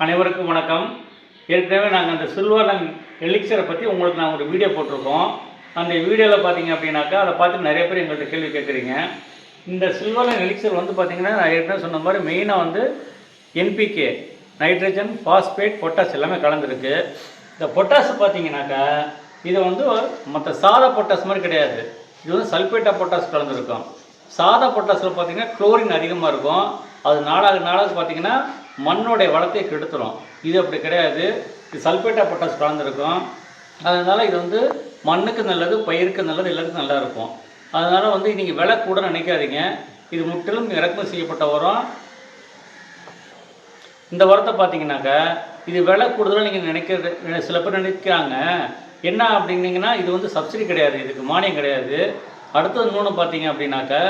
அனைவருக்கும் வணக்கம். ஏற்கனவே நாங்கள் அந்த சில்வர் அண்ட் எலிக்சரை பற்றி உங்களுக்கு நான் ஒரு வீடியோ போட்டிருக்கோம். அந்த வீடியோவில் பார்த்தீங்க அப்படின்னாக்கா அதை பார்த்து நிறைய பேர் எங்கள்கிட்ட கேள்வி கேட்குறீங்க. இந்த சில்வர் அண்ட் எலிக்சர் வந்து பார்த்திங்கன்னா நான் ஏற்கனவே சொன்ன மாதிரி மெயினாக வந்து என்பிகே, நைட்ரஜன், பாஸ்பேட், பொட்டாஸ் எல்லாமே கலந்துருக்கு. இந்த பொட்டாஸ் பார்த்தீங்கன்னாக்கா இது வந்து மற்ற சாதா பொட்டாஸ் மாதிரி கிடையாது. இது வந்து சல்ஃபேட் ஆஃப் பொட்டாஸ் கலந்துருக்கும். சாதா பொட்டாஸில் பார்த்திங்கன்னா குளோரின் அதிகமாக இருக்கும். அது நாளாக பார்த்திங்கன்னா மண்ணோடைய வளத்தை கெடுத்துரும். இது அப்படி கிடையாது. இது சல்ஃபேட் ஆஃப் பொட்டாஸ் கலந்துருக்கும். அதனால் இது வந்து மண்ணுக்கு நல்லது, பயிருக்கு நல்லது, எல்லாத்துக்கும் நல்லா இருக்கும். அதனால் வந்து நீங்கள் விலை கூட நினைக்காதீங்க. இது முற்றிலும் இறக்குமதி செய்யப்பட்ட உரம். இந்த உரத்தை பார்த்தீங்கன்னாக்கா இது விலை கூடுதலாக நீங்கள் நினைக்கிறது சில பேர் நினைக்கிறாங்க. என்ன அப்படின்னீங்கன்னா இது வந்து சப்சிடி கிடையாது, இதுக்கு மானியம் கிடையாது. அடுத்தது இன்னொன்று பார்த்தீங்க அப்படின்னாக்கா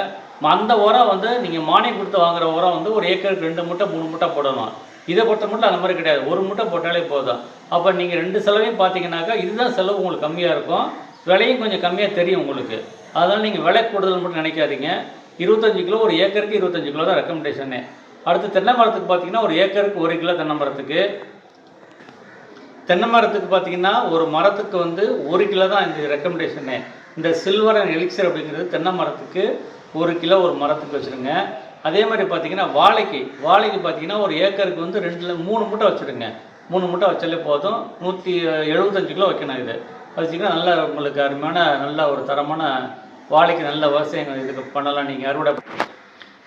அந்த உரம் வந்து நீங்கள் மானியம் கொடுத்து வாங்குகிற உரம் வந்து ஒரு ஏக்கருக்கு 2 மூட்டை 3 மூட்டை போடணும். இதை பொறுத்த மட்டும் அந்த மாதிரி கிடையாது, 1 மூட்டை போட்டாலே போதும். அப்போ நீங்கள் 2 செலவையும் பார்த்தீங்கன்னாக்கா இதுதான் செலவு உங்களுக்கு கம்மியாக இருக்கும், விலையும் கொஞ்சம் கம்மியாக தெரியும் உங்களுக்கு. அதனால் நீங்கள் விலை கூடுதல் மட்டும் நினைக்காதீங்க. 25 கிலோ ஒரு ஏக்கருக்கு 25 கிலோ தான் ரெக்கமெண்டேஷனு. அடுத்து தென்னை மரத்துக்கு பார்த்தீங்கன்னா ஒரு ஏக்கருக்கு 1 கிலோ தென்னை மரத்துக்கு பார்த்தீங்கன்னா ஒரு மரத்துக்கு வந்து 1 கிலோ தான் இந்த ரெக்கமெண்டேஷனு. இந்த சில்வர் அண்ட் எலிக்சர் அப்படிங்கிறது தென்னை மரத்துக்கு 1 கிலோ ஒரு மரத்துக்கு வச்சுருங்க. அதே மாதிரி பார்த்தீங்கன்னா வாழைக்கு பார்த்தீங்கன்னா ஒரு ஏக்கருக்கு வந்து 3 மூட்டை வச்சுருங்க. 3 மூட்டை வச்சாலே போதும். 175 கிலோ வைக்கணும். இது வச்சிங்கன்னா நல்ல உங்களுக்கு அருமையான நல்ல ஒரு தரமான வாழைக்கு நல்ல விவசாயம் இதுக்கு பண்ணலாம். நீங்கள் அறுவடை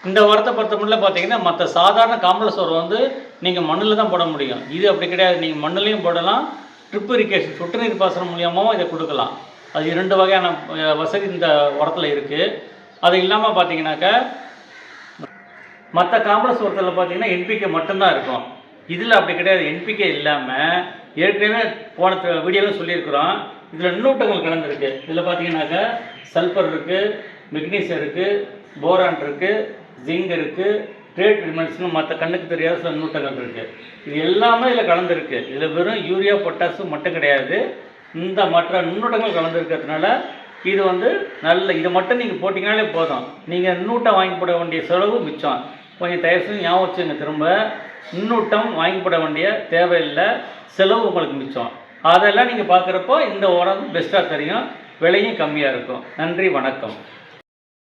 இந்த உரத்தை பொறுத்த மட்டும் பார்த்தீங்கன்னா மற்ற சாதாரண காம்ப்ளெக்ஸ் உரம் வந்து நீங்கள் மண்ணில் தான் போட முடியும். இது அப்படி கிடையாது, நீங்கள் மண்ணிலையும் போடலாம், ட்ரிப் இரிகேஷன் சொட்டு நீர் பாசனம் மூலியமாகவும் இதை கொடுக்கலாம். அது 2 வகையான வசதி இந்த உரத்தில் இருக்குது. அது இல்லாமல் பார்த்தீங்கன்னாக்கா மற்ற காம்ப்ளெக்ஸ் உரத்தில் பார்த்தீங்கன்னா என்பிகே மட்டும்தான் இருக்கும். இதில் அப்படி கிடையாது. என்பிகே இல்லாமல் ஏற்கனவே போன வீடியோவில் சொல்லியிருக்கிறோம், இதில் நுண்ணூட்டங்கள் கலந்துருக்கு. இதில் பார்த்தீங்கன்னாக்கா சல்ஃபர் இருக்குது, மெக்னீசியம் இருக்குது, போரான் இருக்குது, ஜிங்க் இருக்குது, ட்ரேட் எலிமெண்ட்ஸ்னு மற்ற கண்ணுக்கு தெரியாத சில நுண்ணூட்டங்கள் இருக்குது. இது எல்லாமே இதில் கலந்துருக்கு. இதில் வெறும் யூரியா பொட்டாசு மட்டும் கிடையாது, இந்த மற்ற நுண்ணூட்டங்கள் கலந்துருக்கிறதுனால இது வந்து நல்ல. இதை மட்டும் நீங்கள் போட்டிங்கனாலே போதும். நீங்கள் நுண்ணூட்டம் வாங்கி போட வேண்டிய செலவு மிச்சம். கொஞ்சம் தயவு செஞ்சு ஞாபகம் வச்சுங்க, திரும்ப நுண்ணூட்டம் வாங்கி போட வேண்டிய தேவையில்லை, செலவு உங்களுக்கு மிச்சம். அதெல்லாம் நீங்கள் பார்க்குறப்போ இந்த உரம் பெஸ்ட்டாக தெரியும், விலையும் கம்மியாக இருக்கும். நன்றி, வணக்கம்.